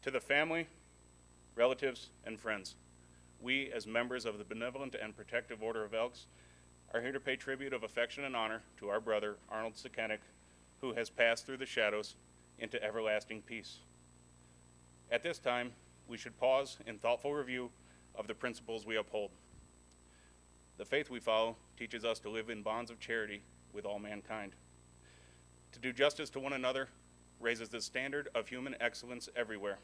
To the family, relatives, and friends, we, as members of the Benevolent and Protective Order of Elks, are here to pay tribute of affection and honor to our brother, Arnold Sukenik, who has passed through the shadows into everlasting peace. At this time, we should pause in thoughtful review of the principles we uphold. The faith we follow teaches us to live in bonds of charity with all mankind. To do justice to one another raises the standard of human excellence everywhere.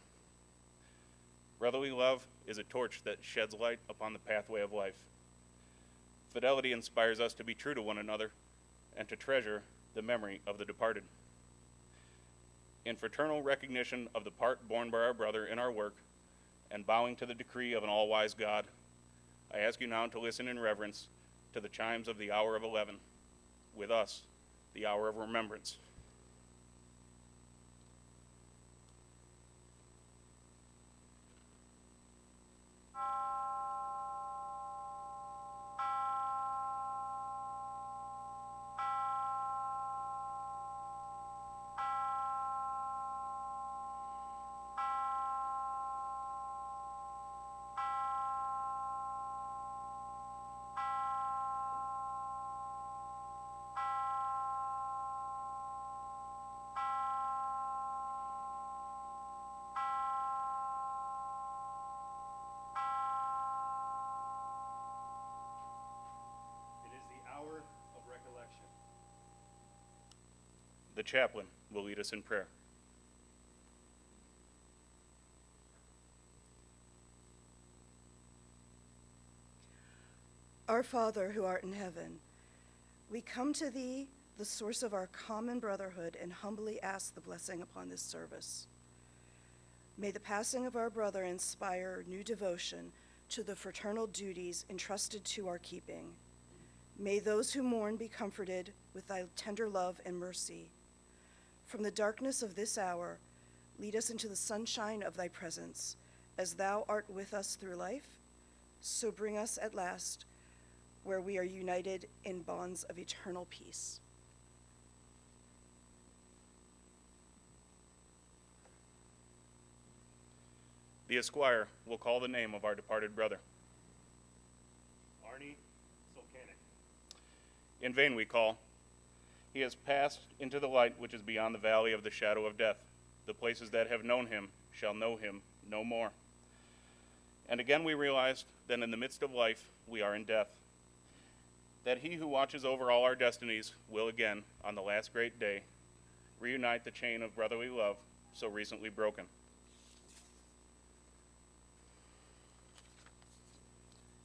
Brotherly love is a torch that sheds light upon the pathway of life. Fidelity inspires us to be true to one another and to treasure the memory of the departed. In fraternal recognition of the part borne by our brother in our work and bowing to the decree of an all-wise God, I ask you now to listen in reverence to the chimes of the hour of 11, with us, the hour of remembrance. Hour of recollection. The chaplain will lead us in prayer. Our Father, who art in heaven, we come to thee, the source of our common brotherhood, and humbly ask the blessing upon this service. May the passing of our brother inspire new devotion to the fraternal duties entrusted to our keeping. May those who mourn be comforted with thy tender love and mercy. From the darkness of this hour, lead us into the sunshine of thy presence. As thou art with us through life, so bring us at last where we are united in bonds of eternal peace. The esquire will call the name of our departed brother. Arnie Sukenik. In vain we call. He has passed into the light which is beyond the valley of the shadow of death. The places that have known him shall know him no more. And again we realized that in the midst of life we are in death, that he who watches over all our destinies will again, on the last great day, reunite the chain of brotherly love so recently broken.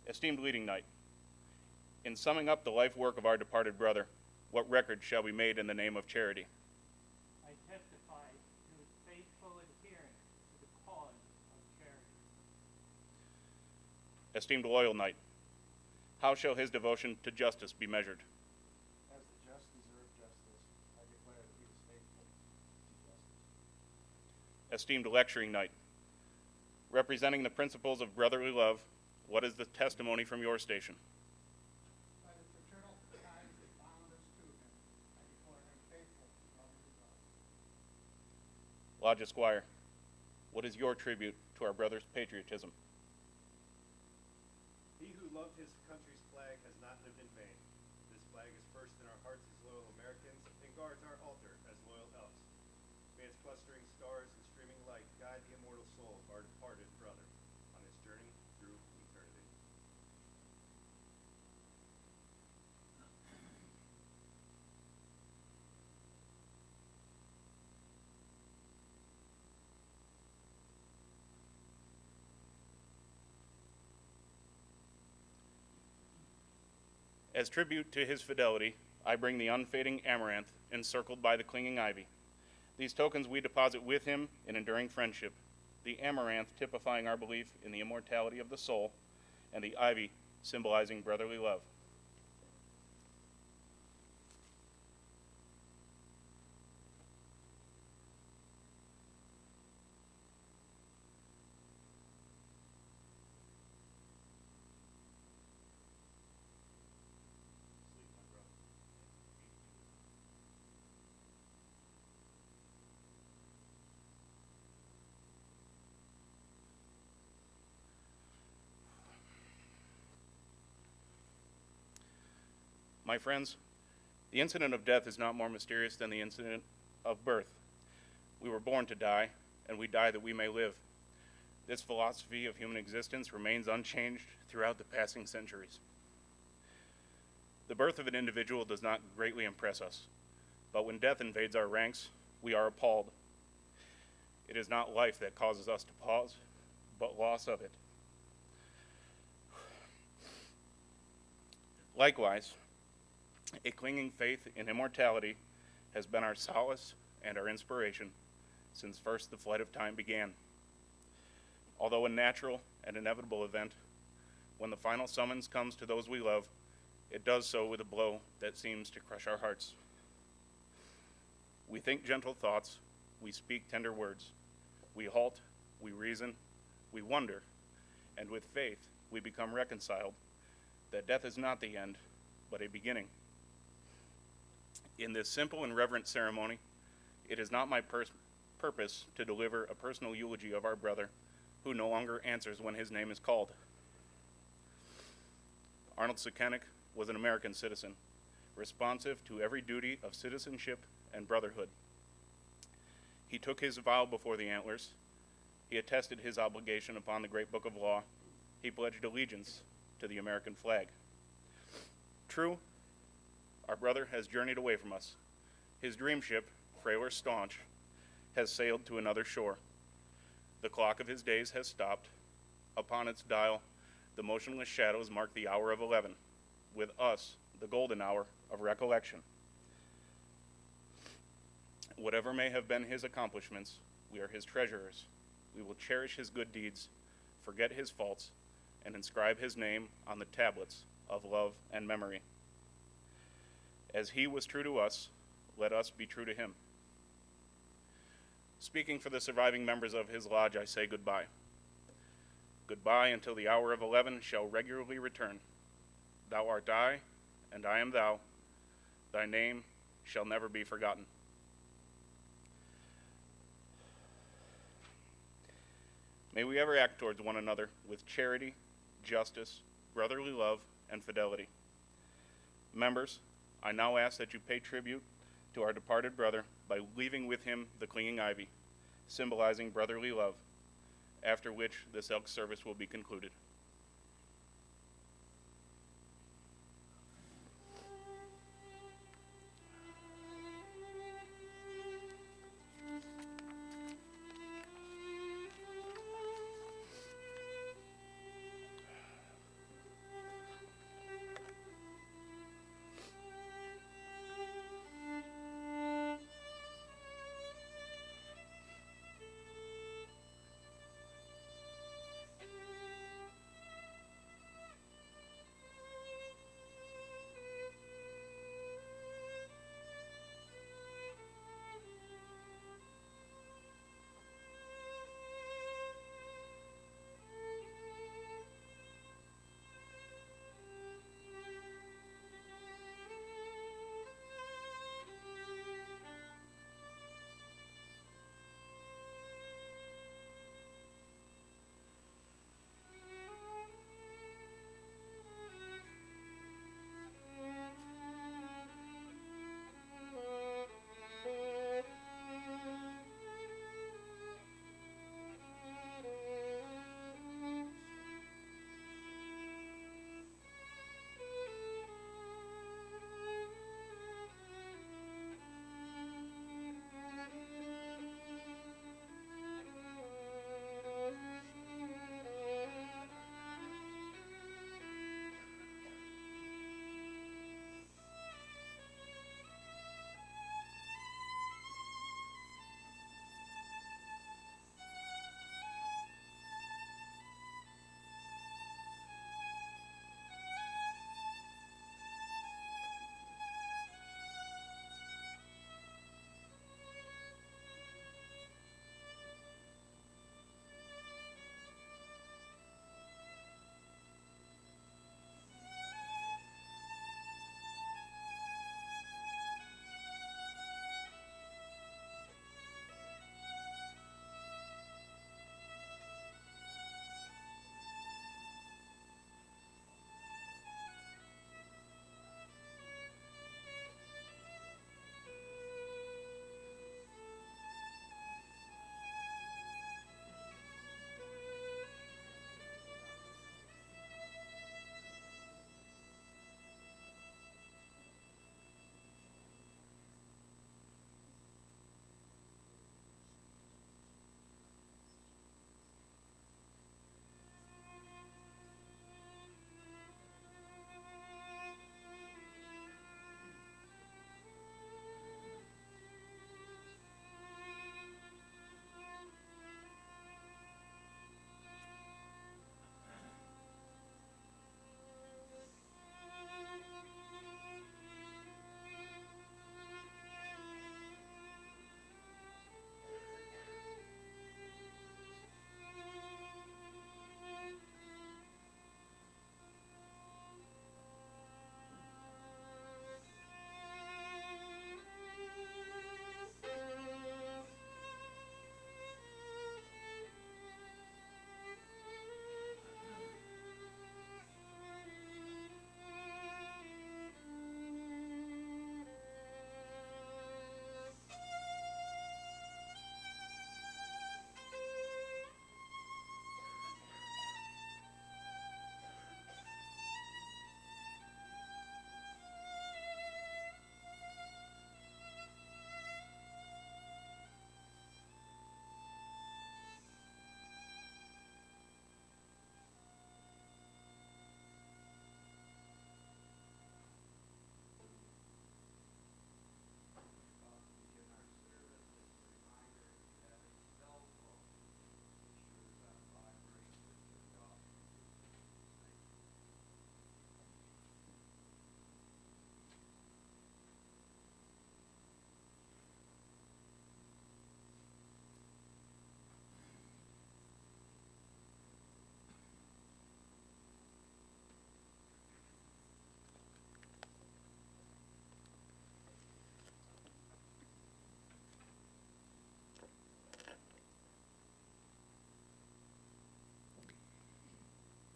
Esteemed leading knight, in summing up the life work of our departed brother, what record shall be made in the name of charity? I testify to his faithful adherence to the cause of charity. Esteemed loyal knight, how shall his devotion to justice be measured? As the just deserve justice, I declare that he is faithful to justice. Esteemed lecturing knight, representing the principles of brotherly love, what is the testimony from your station? By the fraternal ties that bound us to him, I declare him faithful to brotherly love. Lodge Esquire, what is your tribute to our brother's patriotism? He who loved his country's flag has not lived in vain. This flag is first in our hearts as loyal Americans and guards our altar as loyal Elks. May its clustering stars and streaming light guide the immortal soul of our departed brother on his journey through eternity. As tribute to his fidelity, I bring the unfading amaranth encircled by the clinging ivy. These tokens we deposit with him in enduring friendship, the amaranth typifying our belief in the immortality of the soul, and the ivy symbolizing brotherly love. My friends, the incident of death is not more mysterious than the incident of birth. We were born to die, and we die that we may live. This philosophy of human existence remains unchanged throughout the passing centuries. The birth of an individual does not greatly impress us, but when death invades our ranks, we are appalled. It is not life that causes us to pause, but loss of it. Likewise, a clinging faith in immortality has been our solace and our inspiration since first the flight of time began. Although a natural and inevitable event, when the final summons comes to those we love, it does so with a blow that seems to crush our hearts. We think gentle thoughts, we speak tender words, we halt, we reason, we wonder, and with faith we become reconciled that death is not the end, but a beginning. In this simple and reverent ceremony, it is not my purpose to deliver a personal eulogy of our brother who no longer answers when his name is called. Arnold Sukenik was an American citizen, responsive to every duty of citizenship and brotherhood. He took his vow before the antlers. He attested his obligation upon the great book of law. He pledged allegiance to the American flag. True, our brother has journeyed away from us. His dream ship, frail or staunch, has sailed to another shore. The clock of his days has stopped. Upon its dial, the motionless shadows mark the hour of 11. With us, the golden hour of recollection. Whatever may have been his accomplishments, we are his treasurers. We will cherish his good deeds, forget his faults, and inscribe his name on the tablets of love and memory. As he was true to us, let us be true to him. Speaking for the surviving members of his lodge, I say goodbye. Goodbye until the hour of 11 shall regularly return. Thou art I, and I am thou. Thy name shall never be forgotten. May we ever act towards one another with charity, justice, brotherly love, and fidelity. Members, I now ask that you pay tribute to our departed brother by leaving with him the clinging ivy, symbolizing brotherly love, after which this elk service will be concluded.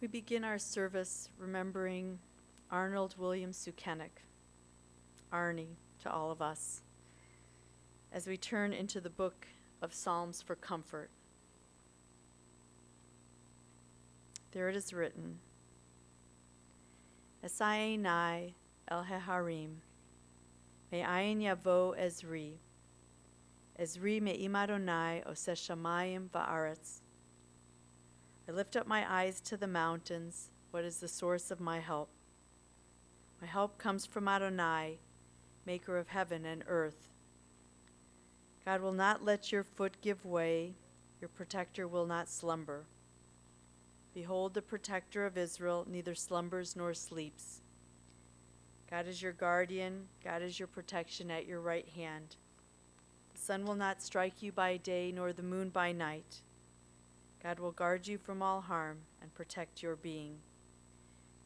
We begin our service remembering Arnold William Sukenik, Arnie, to all of us, as we turn into the book of Psalms for comfort. There it is written, Esayinai el heharim, me'ayin yavo Ezri me'im Adonai oseh shamayim va'aretz. I lift up my eyes to the mountains. What is the source of my help? My help comes from Adonai, maker of heaven and earth. God will not let your foot give way. Your protector will not slumber. Behold, the protector of Israel neither slumbers nor sleeps. God is your guardian. God is your protection at your right hand. The sun will not strike you by day, nor the moon by night. God will guard you from all harm and protect your being.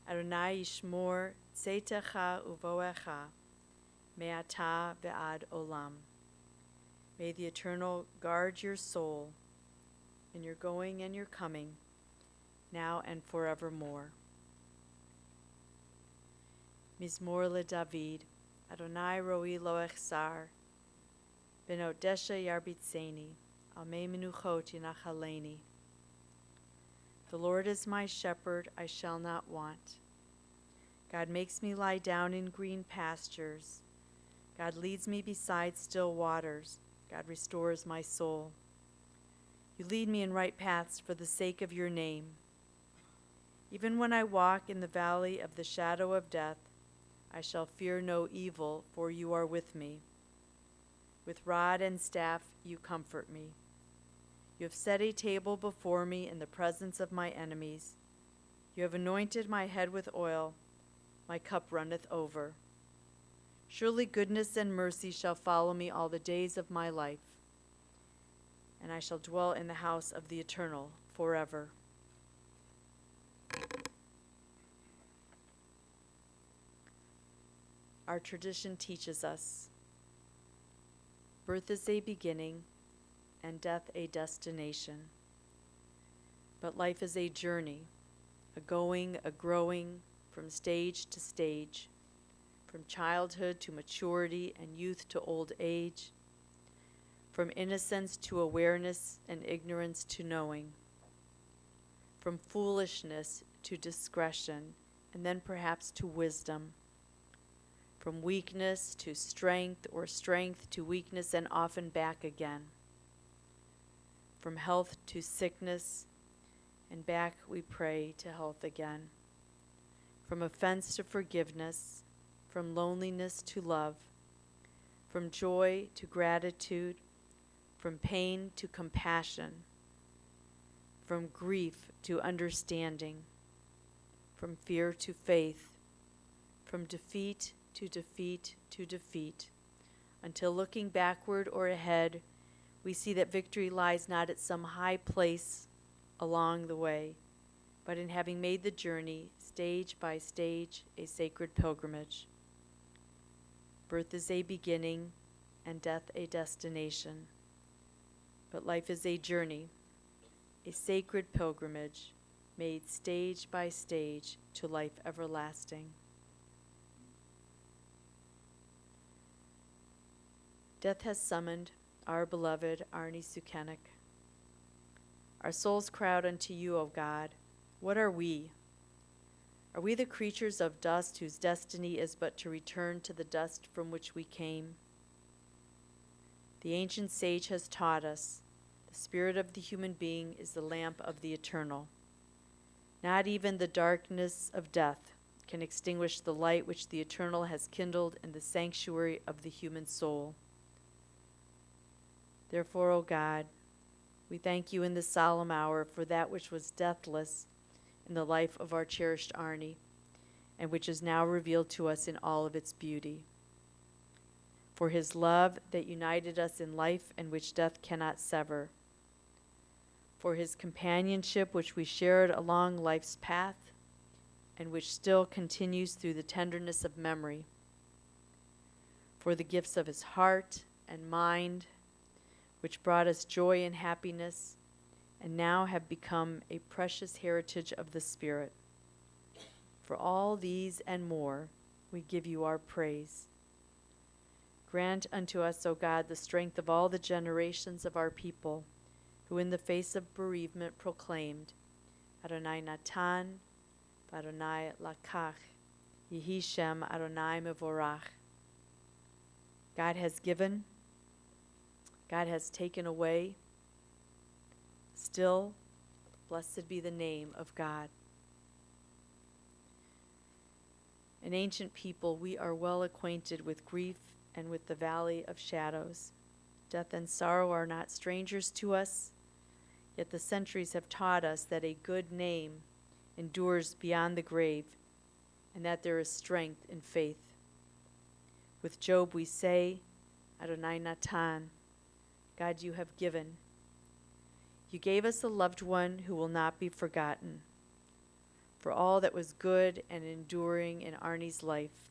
Adonai yishmor tzeitecha uvoecha me'ata ve'ad olam. May the Eternal guard your soul in your going and your coming, now and forevermore. Mizmor LeDavid, Adonai roi lo echsar, benot desha yarbitzeni, al mei menuchot yinachaleni. The Lord is my shepherd, I shall not want. God makes me lie down in green pastures. God leads me beside still waters. God restores my soul. You lead me in right paths for the sake of your name. Even when I walk in the valley of the shadow of death, I shall fear no evil, for you are with me. With rod and staff you comfort me. You have set a table before me in the presence of my enemies. You have anointed my head with oil. My cup runneth over. Surely goodness and mercy shall follow me all the days of my life, and I shall dwell in the house of the Eternal forever. Our tradition teaches us, birth is a beginning and death a destination. But life is a journey, a going, a growing from stage to stage, from childhood to maturity and youth to old age, from innocence to awareness and ignorance to knowing, from foolishness to discretion, and then perhaps to wisdom, from weakness to strength, or strength to weakness, and often back again, from health to sickness, and back we pray to health again, from offense to forgiveness, from loneliness to love, from joy to gratitude, from pain to compassion, from grief to understanding, from fear to faith, from defeat to defeat to defeat, until looking backward or ahead, we see that victory lies not at some high place along the way, but in having made the journey, stage by stage, a sacred pilgrimage. Birth is a beginning and death a destination, but life is a journey, a sacred pilgrimage made stage by stage to life everlasting. Death has summoned our beloved Arnie Sukenik. Our souls cry out unto you, O God. What are we? Are we the creatures of dust whose destiny is but to return to the dust from which we came? The ancient sage has taught us the spirit of the human being is the lamp of the eternal. Not even the darkness of death can extinguish the light which the eternal has kindled in the sanctuary of the human soul. Therefore, O God, we thank you in this solemn hour for that which was deathless in the life of our cherished Arnie, and which is now revealed to us in all of its beauty. For his love that united us in life and which death cannot sever. For his companionship which we shared along life's path, and which still continues through the tenderness of memory. For the gifts of his heart and mind, which brought us joy and happiness, and now have become a precious heritage of the Spirit. For all these and more, we give you our praise. Grant unto us, O God, the strength of all the generations of our people, who in the face of bereavement proclaimed, Adonai Natan, Adonai Lakach, Yehi Shem Adonai Mevorach. God has given, God has taken away. Still, blessed be the name of God. An ancient people, we are well acquainted with grief and with the valley of shadows. Death and sorrow are not strangers to us, yet the centuries have taught us that a good name endures beyond the grave, and that there is strength in faith. With Job we say, Adonai Natan, God, you have given. You gave us a loved one who will not be forgotten. For all that was good and enduring in Arnie's life,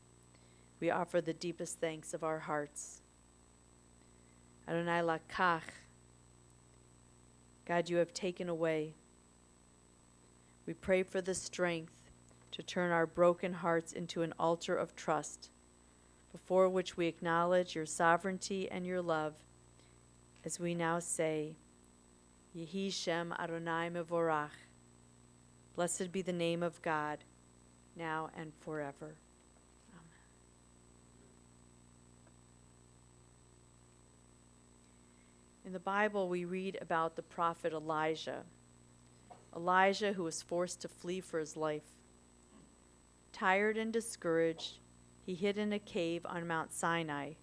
we offer the deepest thanks of our hearts. Adonai Lakach, God, you have taken away. We pray for the strength to turn our broken hearts into an altar of trust, before which we acknowledge your sovereignty and your love, as we now say, Yehi Shem Adonai Mevorach. Blessed be the name of God, now and forever. Amen. In the Bible, we read about the prophet Elijah. Elijah, who was forced to flee for his life. Tired and discouraged, he hid in a cave on Mount Sinai,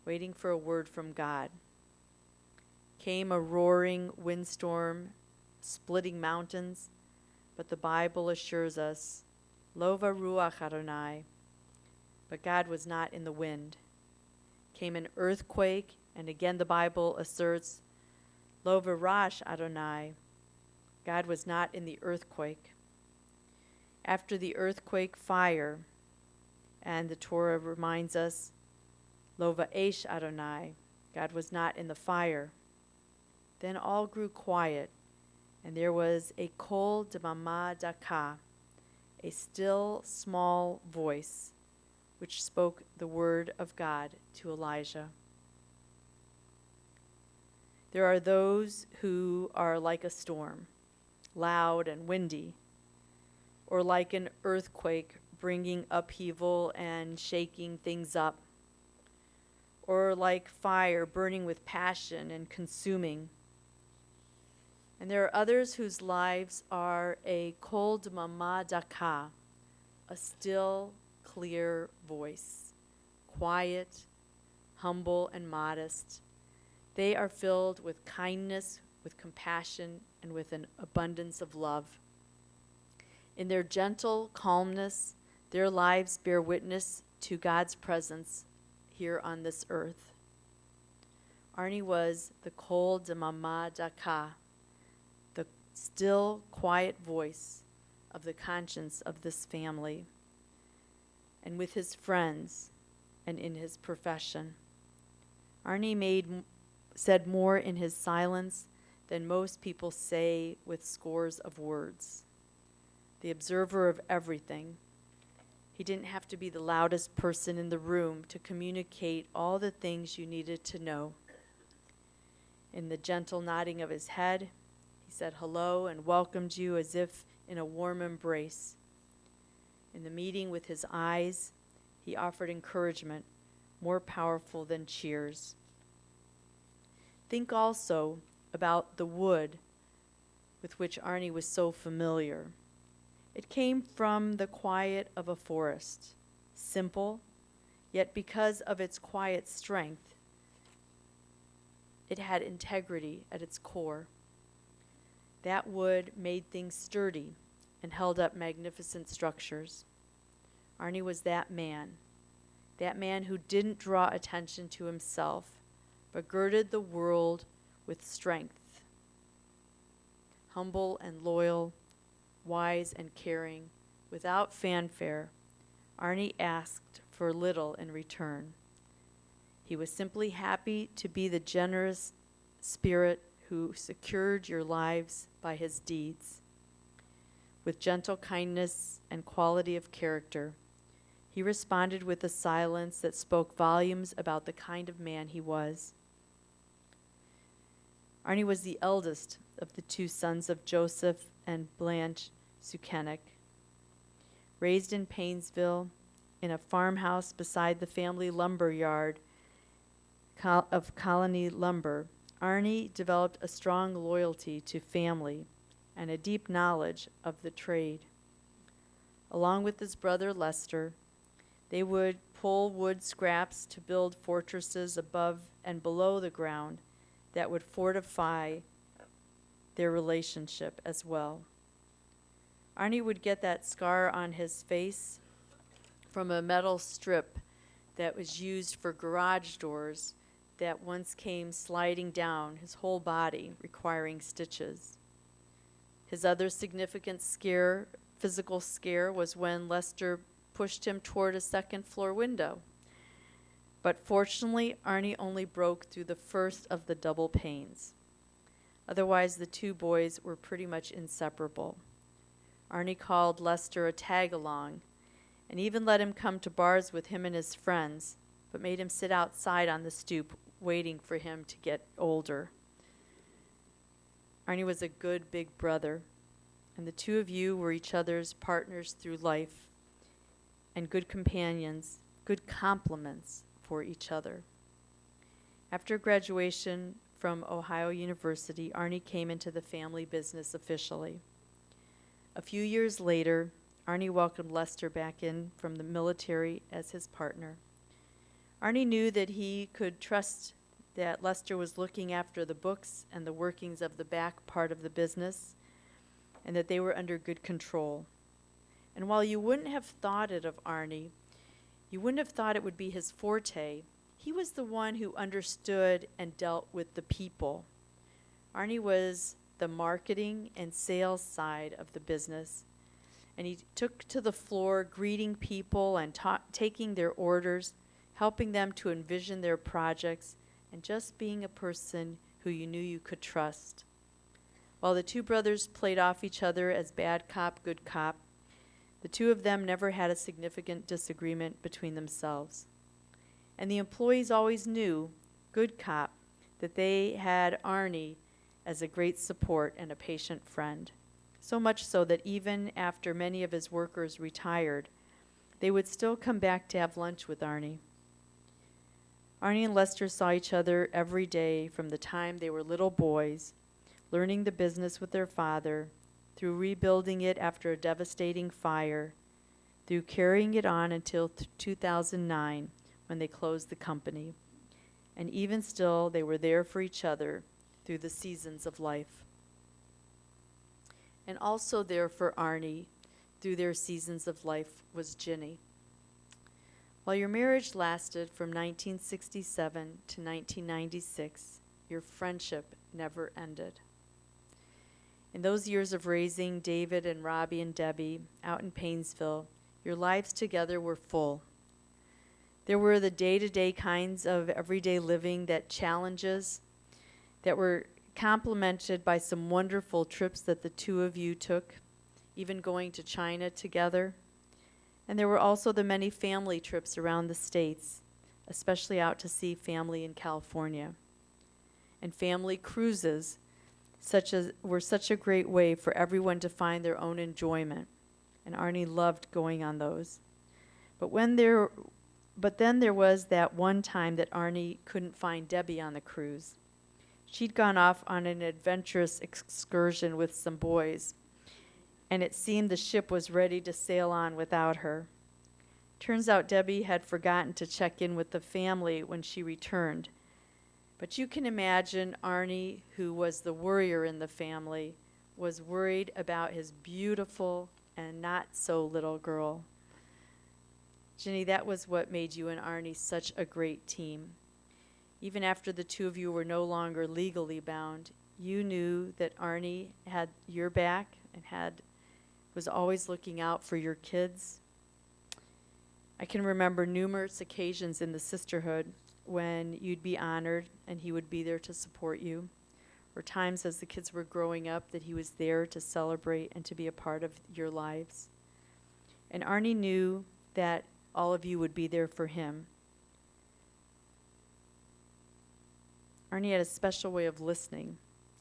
waiting for a word from God. Came a roaring windstorm, splitting mountains, but the Bible assures us, Lo varuach Adonai, but God was not in the wind. Came an earthquake, and again the Bible asserts, Lo varash Adonai, God was not in the earthquake. After the earthquake, fire, and the Torah reminds us, Lo va'esh Adonai, God was not in the fire. Then all grew quiet, and there was a kol demama daka, a still small voice, which spoke the word of God to Elijah. There are those who are like a storm, loud and windy, or like an earthquake bringing upheaval and shaking things up, or like fire burning with passion and consuming. And there are others whose lives are a kol demama daka, a still, clear voice, quiet, humble, and modest. They are filled with kindness, with compassion, and with an abundance of love. In their gentle calmness, their lives bear witness to God's presence here on this earth. Arnie was the kol demama daka, the still, quiet voice of the conscience of this family, and with his friends and in his profession. Arnie said more in his silence than most people say with scores of words. The observer of everything. He didn't have to be the loudest person in the room to communicate all the things you needed to know. In the gentle nodding of his head, he said hello and welcomed you as if in a warm embrace. In the meeting with his eyes, he offered encouragement more powerful than cheers. Think also about the wood with which Arnie was so familiar. It came from the quiet of a forest, simple, yet because of its quiet strength, it had integrity at its core. That wood made things sturdy and held up magnificent structures. Arnie was that man who didn't draw attention to himself, but girded the world with strength. Humble and loyal, wise and caring, without fanfare, Arnie asked for little in return. He was simply happy to be the generous spirit who secured your lives by his deeds. with gentle kindness and quality of character. He responded with a silence that spoke volumes about the kind of man he was. Arnie was the eldest of the two sons of Joseph and Blanche Sukenik. Raised in Painesville, in a farmhouse beside the family lumber yard of Colony Lumber, Arnie developed a strong loyalty to family and a deep knowledge of the trade. Along with his brother Lester, they would pull wood scraps to build fortresses above and below the ground that would fortify their relationship as well. Arnie would get that scar on his face from a metal strip that was used for garage doors that once came sliding down his whole body, requiring stitches. His other significant physical scare, was when Lester pushed him toward a second-floor window. But fortunately, Arnie only broke through the first of the double panes. Otherwise, the two boys were pretty much inseparable. Arnie called Lester a tag-along, and even let him come to bars with him and his friends, but made him sit outside on the stoop waiting for him to get older. Arnie was a good big brother, and the two of you were each other's partners through life, and good companions, good complements for each other. After graduation from Ohio University, Arnie came into the family business officially. A few years later, Arnie welcomed Lester back in from the military as his partner. Arnie knew that he could trust that Lester was looking after the books and the workings of the back part of the business, and that they were under good control. And while you wouldn't have thought it of Arnie, you wouldn't have thought it would be his forte, he was the one who understood and dealt with the people. Arnie was the marketing and sales side of the business, and he took to the floor greeting people and taking their orders, helping them to envision their projects, and just being a person who you knew you could trust. While the two brothers played off each other as bad cop, good cop, the two of them never had a significant disagreement between themselves. And the employees always knew, good cop, that they had Arnie as a great support and a patient friend. So much so that even after many of his workers retired, they would still come back to have lunch with Arnie. Arnie and Lester saw each other every day from the time they were little boys, learning the business with their father, through rebuilding it after a devastating fire, through carrying it on until 2009, when they closed the company. And even still, they were there for each other through the seasons of life. And also there for Arnie through their seasons of life was Ginny. While your marriage lasted from 1967 to 1996, your friendship never ended. In those years of raising David and Robbie and Debbie out in Painesville, your lives together were full. There were the day-to-day kinds of everyday living challenges that were complemented by some wonderful trips that the two of you took, even going to China together. And there were also the many family trips around the states, especially out to see family in California. And family cruises were such a great way for everyone to find their own enjoyment. And Arnie loved going on those. But then there was that one time that Arnie couldn't find Debbie on the cruise. She'd gone off on an adventurous excursion with some boys, and it seemed the ship was ready to sail on without her. Turns out Debbie had forgotten to check in with the family when she returned. But you can imagine Arnie, who was the worrier in the family, was worried about his beautiful and not so little girl. Ginny, that was what made you and Arnie such a great team. Even after the two of you were no longer legally bound, you knew that Arnie had your back and was always looking out for your kids. I can remember numerous occasions in the sisterhood when you'd be honored and he would be there to support you, or times as the kids were growing up that he was there to celebrate and to be a part of your lives. And Arnie knew that all of you would be there for him. Arnie had a special way of listening,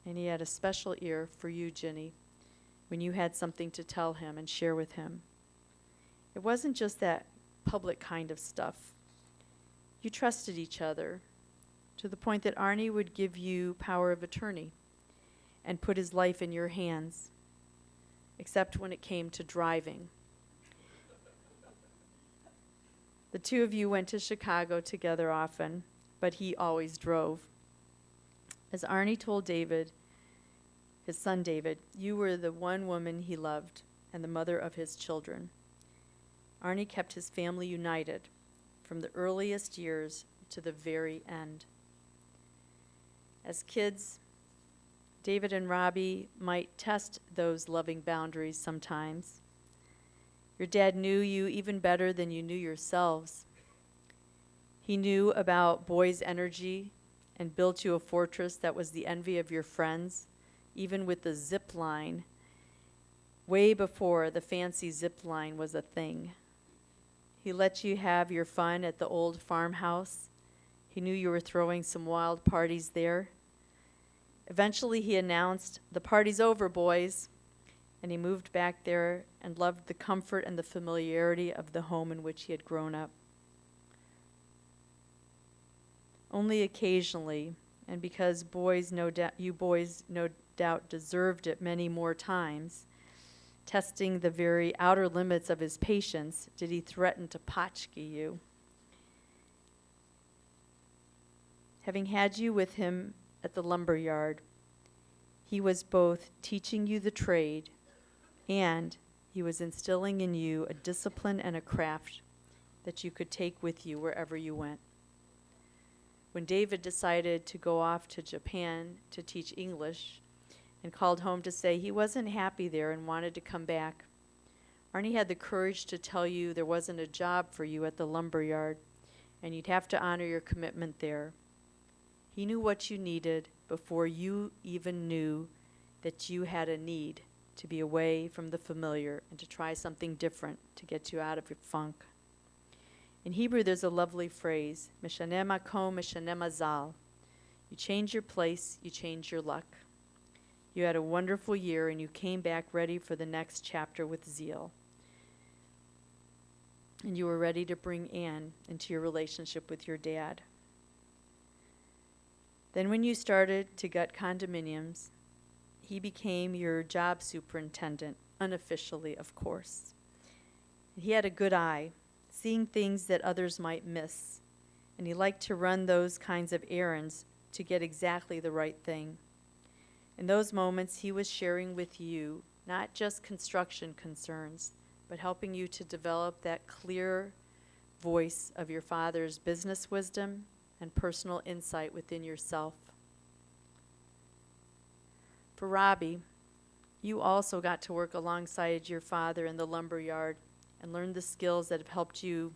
and he had a special ear for you, Ginny, when you had something to tell him and share with him. It wasn't just that public kind of stuff. You trusted each other to the point that Arnie would give you power of attorney and put his life in your hands, except when it came to driving. The two of you went to Chicago together often, but he always drove. As Arnie told David, his son David, you were the one woman he loved and the mother of his children. Arnie kept his family united from the earliest years to the very end. As kids, David and Robbie might test those loving boundaries sometimes. Your dad knew you even better than you knew yourselves. He knew about boys' energy and built you a fortress that was the envy of your friends, even with the zip line, way before the fancy zip line was a thing. He let you have your fun at the old farmhouse. He knew you were throwing some wild parties there. Eventually he announced, "The party's over, boys," and he moved back there and loved the comfort and the familiarity of the home in which he had grown up. Only occasionally, and because you boys no doubt deserved it many more times, testing the very outer limits of his patience, did he threaten to potchkey you. Having had you with him at the lumber yard, he was both teaching you the trade and he was instilling in you a discipline and a craft that you could take with you wherever you went. When David decided to go off to Japan to teach English and called home to say he wasn't happy there and wanted to come back, Arnie had the courage to tell you there wasn't a job for you at the lumber yard and you'd have to honor your commitment there. He knew what you needed before you even knew that you had a need to be away from the familiar and to try something different to get you out of your funk. In Hebrew, there's a lovely phrase, Mishaneh makom, mishaneh mazal. You change your place, you change your luck. You had a wonderful year and you came back ready for the next chapter with zeal. And you were ready to bring Anne into your relationship with your dad. Then when you started to gut condominiums, he became your job superintendent, unofficially, of course. He had a good eye, seeing things that others might miss, and he liked to run those kinds of errands to get exactly the right thing. In those moments, he was sharing with you not just construction concerns, but helping you to develop that clear voice of your father's business wisdom and personal insight within yourself. For Robbie, you also got to work alongside your father in the lumber yard and learn the skills that have helped you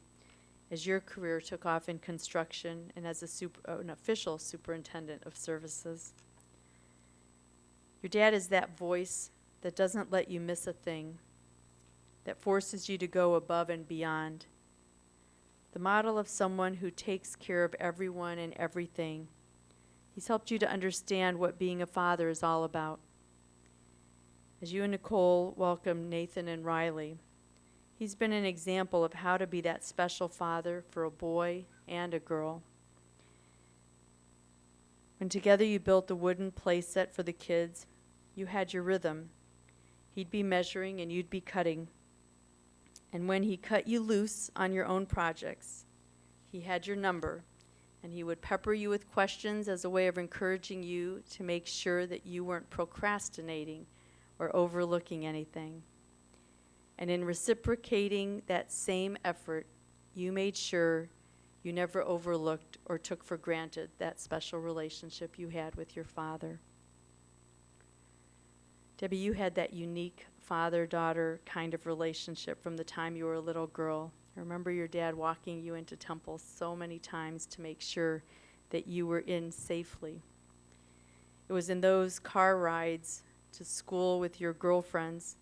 as your career took off in construction and as an official superintendent of services. Your dad is that voice that doesn't let you miss a thing, that forces you to go above and beyond. The model of someone who takes care of everyone and everything. He's helped you to understand what being a father is all about. As you and Nicole welcome Nathan and Riley, he's been an example of how to be that special father for a boy and a girl. When together you built the wooden play set for the kids, you had your rhythm. He'd be measuring and you'd be cutting. And when he cut you loose on your own projects, he had your number, and he would pepper you with questions as a way of encouraging you to make sure that you weren't procrastinating or overlooking anything. And in reciprocating that same effort, you made sure you never overlooked or took for granted that special relationship you had with your father. Debbie, you had that unique father-daughter kind of relationship from the time you were a little girl. I remember your dad walking you into temple so many times to make sure that you were in safely. It was in those car rides to school with your girlfriends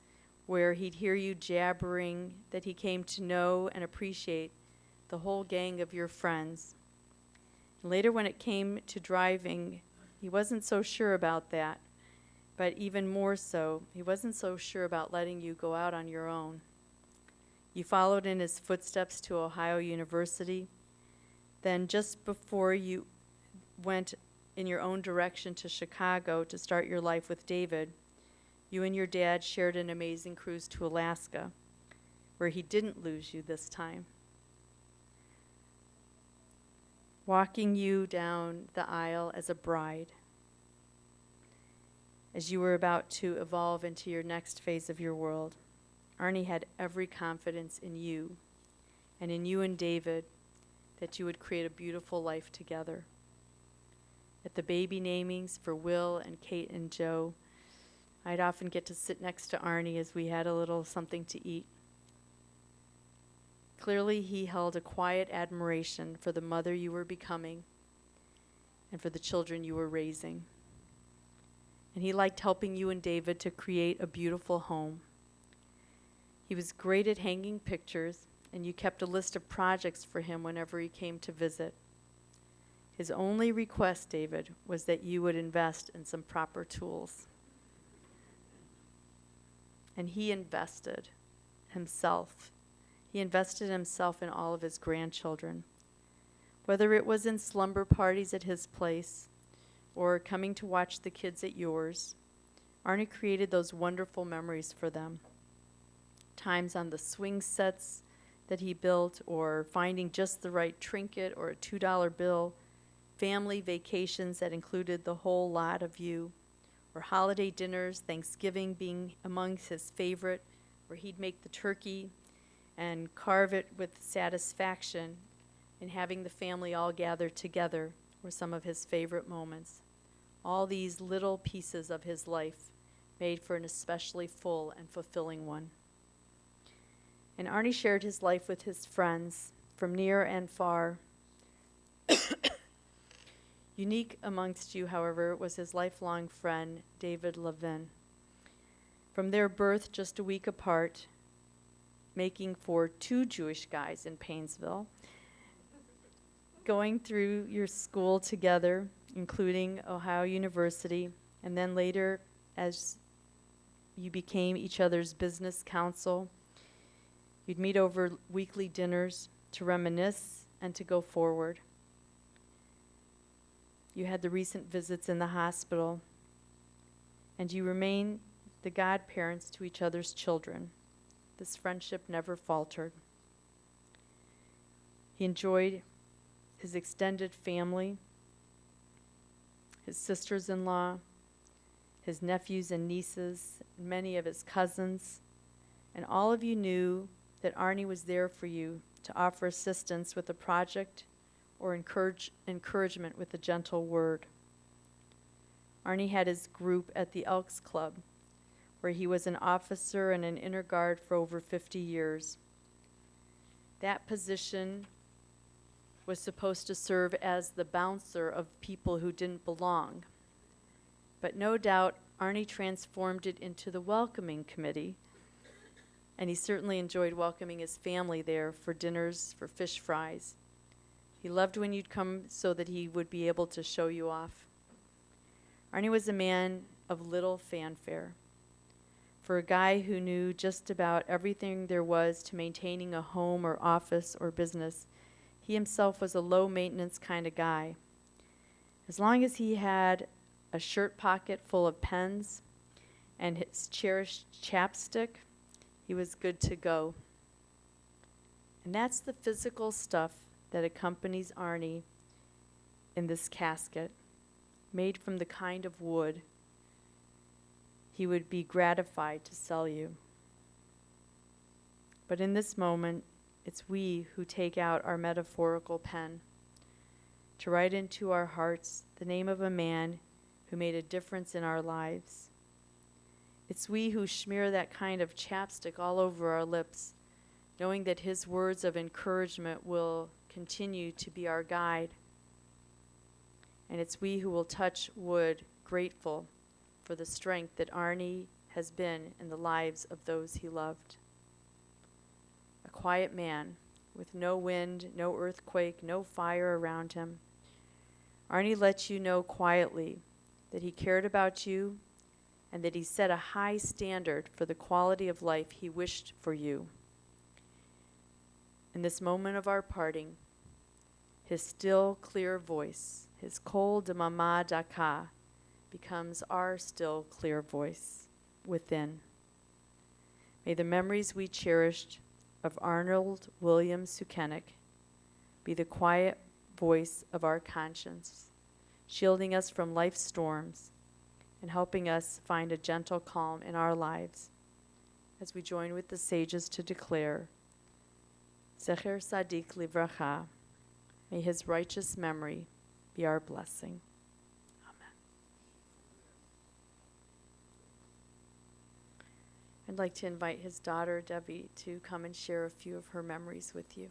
where he'd hear you jabbering that he came to know and appreciate the whole gang of your friends. And later when it came to driving, he wasn't so sure about that, but even more so, he wasn't so sure about letting you go out on your own. You followed in his footsteps to Ohio University. Then just before you went in your own direction to Chicago to start your life with David, you and your dad shared an amazing cruise to Alaska, where he didn't lose you this time. Walking you down the aisle as a bride, as you were about to evolve into your next phase of your world, Arnie had every confidence in you and in you and David that you would create a beautiful life together. At the baby namings for Will and Kate and Joe, I'd often get to sit next to Arnie as we had a little something to eat. Clearly, he held a quiet admiration for the mother you were becoming and for the children you were raising. And he liked helping you and David to create a beautiful home. He was great at hanging pictures, and you kept a list of projects for him whenever he came to visit. His only request, David, was that you would invest in some proper tools. And he invested himself. He invested himself in all of his grandchildren. Whether it was in slumber parties at his place or coming to watch the kids at yours, Arnie created those wonderful memories for them. Times on the swing sets that he built, or finding just the right trinket or a $2 bill, family vacations that included the whole lot of you, or holiday dinners, Thanksgiving being amongst his favorite, where he'd make the turkey and carve it with satisfaction, and having the family all gather together were some of his favorite moments. All these little pieces of his life made for an especially full and fulfilling one. And Arnie shared his life with his friends from near and far. Unique amongst you, however, was his lifelong friend, David Levin. From their birth just a week apart, making for two Jewish guys in Painesville, going through your school together, including Ohio University, and then later as you became each other's business counsel, you'd meet over weekly dinners to reminisce and to go forward. You had the recent visits in the hospital, and you remain the godparents to each other's children. This friendship never faltered. He enjoyed his extended family, his sisters-in-law, his nephews and nieces, many of his cousins, and all of you knew that Arnie was there for you to offer assistance with a project or encouragement with a gentle word. Arnie had his group at the Elks Club, where he was an officer and an inner guard for over 50 years. That position was supposed to serve as the bouncer of people who didn't belong. But no doubt Arnie transformed it into the welcoming committee, and he certainly enjoyed welcoming his family there for dinners, for fish fries. He loved when you'd come so that he would be able to show you off. Arnie was a man of little fanfare. For a guy who knew just about everything there was to maintaining a home or office or business, he himself was a low-maintenance kind of guy. As long as he had a shirt pocket full of pens and his cherished chapstick, he was good to go. And that's the physical stuff that accompanies Arnie in this casket, made from the kind of wood he would be gratified to sell you. But in this moment, it's we who take out our metaphorical pen to write into our hearts the name of a man who made a difference in our lives. It's we who smear that kind of chapstick all over our lips, knowing that his words of encouragement will continue to be our guide. And it's we who will touch wood grateful for the strength that Arnie has been in the lives of those he loved. A quiet man with no wind, no earthquake, no fire around him. Arnie lets you know quietly that he cared about you and that he set a high standard for the quality of life he wished for you. In this moment of our parting, his still, clear voice, his kol de mama daka, becomes our still, clear voice within. May the memories we cherished of Arnold William Sukenik be the quiet voice of our conscience, shielding us from life's storms and helping us find a gentle calm in our lives as we join with the sages to declare, Zecher Sadik Livracha, may his righteous memory be our blessing. Amen. I'd like to invite his daughter, Debbie, to come and share a few of her memories with you.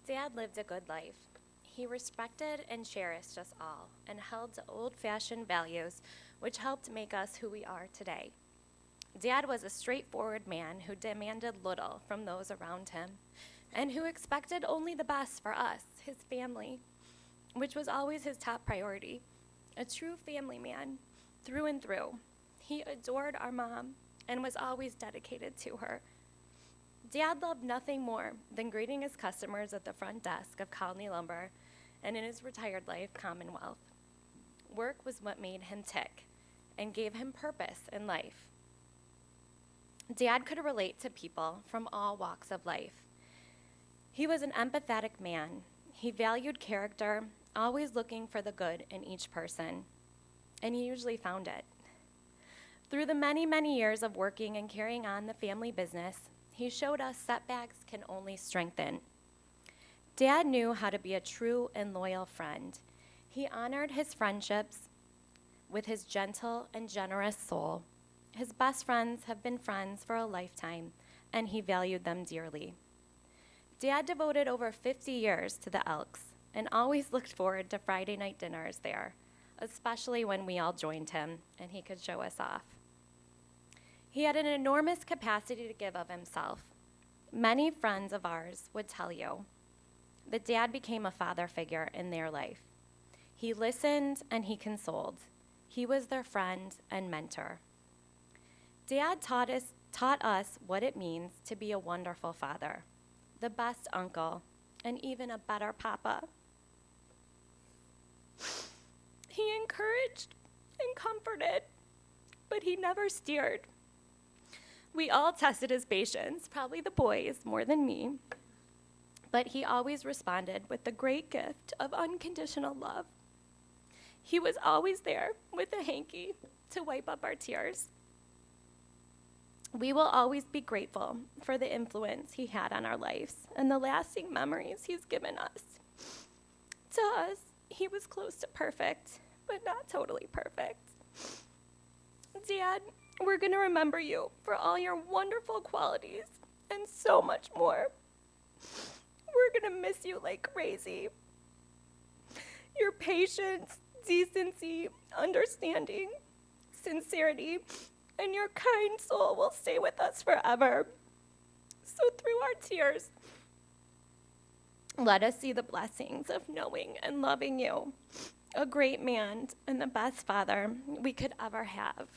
Dad lived a good life. He respected and cherished us all and held to old-fashioned values which helped make us who we are today. Dad was a straightforward man who demanded little from those around him and who expected only the best for us, his family, which was always his top priority. A true family man, through and through. He adored our mom and was always dedicated to her. Dad loved nothing more than greeting his customers at the front desk of Colony Lumber and in his retired life, Commonwealth. Work was what made him tick and gave him purpose in life. Dad could relate to people from all walks of life. He was an empathetic man. He valued character, always looking for the good in each person, and he usually found it. Through the many, many years of working and carrying on the family business, he showed us setbacks can only strengthen. Dad knew how to be a true and loyal friend. He honored his friendships with his gentle and generous soul. His best friends have been friends for a lifetime, and he valued them dearly. Dad devoted over 50 years to the Elks and always looked forward to Friday night dinners there, especially when we all joined him and he could show us off. He had an enormous capacity to give of himself. Many friends of ours would tell you that Dad became a father figure in their life. He listened and he consoled. He was their friend and mentor. Dad taught us what it means to be a wonderful father, the best uncle, and even a better papa. He encouraged and comforted, but he never steered. We all tested his patience, probably the boys more than me, but he always responded with the great gift of unconditional love. He was always there with a hanky to wipe up our tears. We will always be grateful for the influence he had on our lives and the lasting memories he's given us. To us, he was close to perfect, but not totally perfect. Dad, we're going to remember you for all your wonderful qualities and so much more. We're going to miss you like crazy. Your patience, decency, understanding, sincerity, and your kind soul will stay with us forever. So through our tears, let us see the blessings of knowing and loving you, a great man and the best father we could ever have.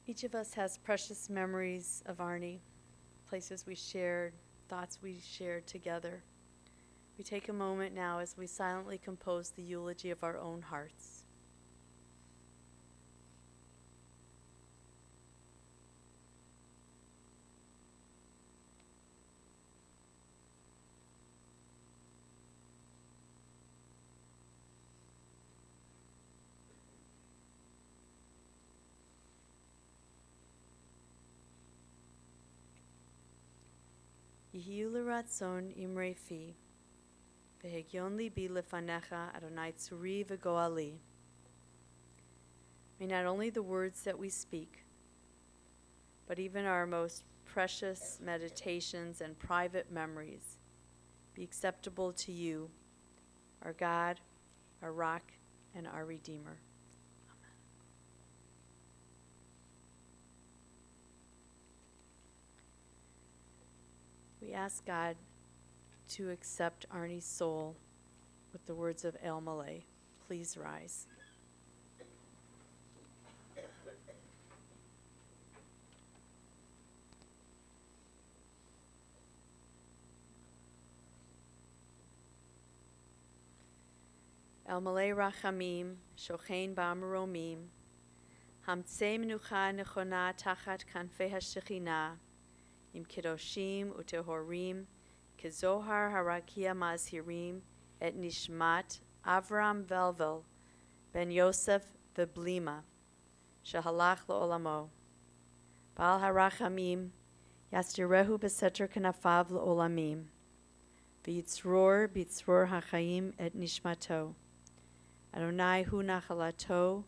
Each of us has precious memories of Arnie, places we shared, thoughts we shared together. We take a moment now as we silently compose the eulogy of our own hearts. Yehiyu l'ratzon imrei fi, v'hegyon libi lefanecha Adonai tzuri v'goali. May not only the words that we speak, but even our most precious meditations and private memories be acceptable to you, our God, our rock, and our Redeemer. Amen. We ask God to accept Arnie's soul with the words of El Malay. Please rise. El Malay Rachamim, Shochein Ba'amaromim, Hamtzei Menucha Nechona Tachat Kanfei HaShechina, Im Kedoshim Utehorim, Kezohar Harakia Mazhirim, Et Nishmat Avram Velvel, Ben Yosef Veblima, Shehalach L'olamo. Baal Harachamim, Yastirehu Beseter Kanafav L'olamim, V'yitzror B'yitzror HaChaim Et Nishmato. Adonai hu nachalato,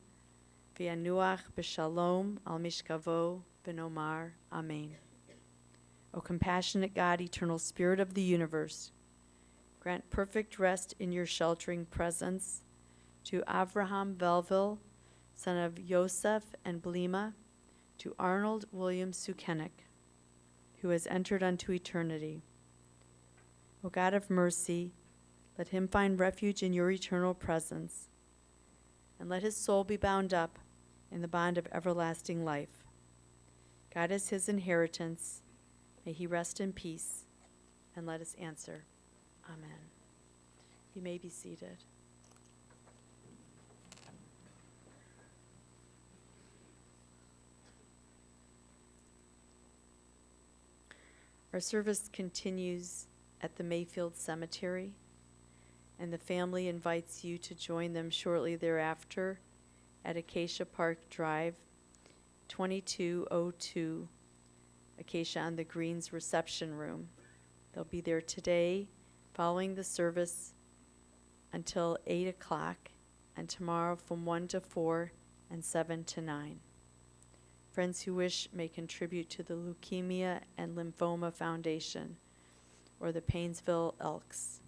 v'yanuach b'shalom al mishkavo v'nomar. Amen. O compassionate God, eternal Spirit of the universe, grant perfect rest in your sheltering presence to Avraham Velvel, son of Yosef and Blima, to Arnold William Sukenik, who has entered unto eternity. O God of mercy, let him find refuge in your eternal presence, and let his soul be bound up in the bond of everlasting life. God is his inheritance. May he rest in peace, and let us answer. Amen. You may be seated. Our service continues at the Mayfield Cemetery, and the family invites you to join them shortly thereafter at Acacia Park Drive, 2202 Acacia on the Greens reception room. They'll be there today following the service until 8 o'clock, and tomorrow from 1 to 4 and 7 to 9. Friends who wish may contribute to the Leukemia and Lymphoma Foundation or the Painesville Elks.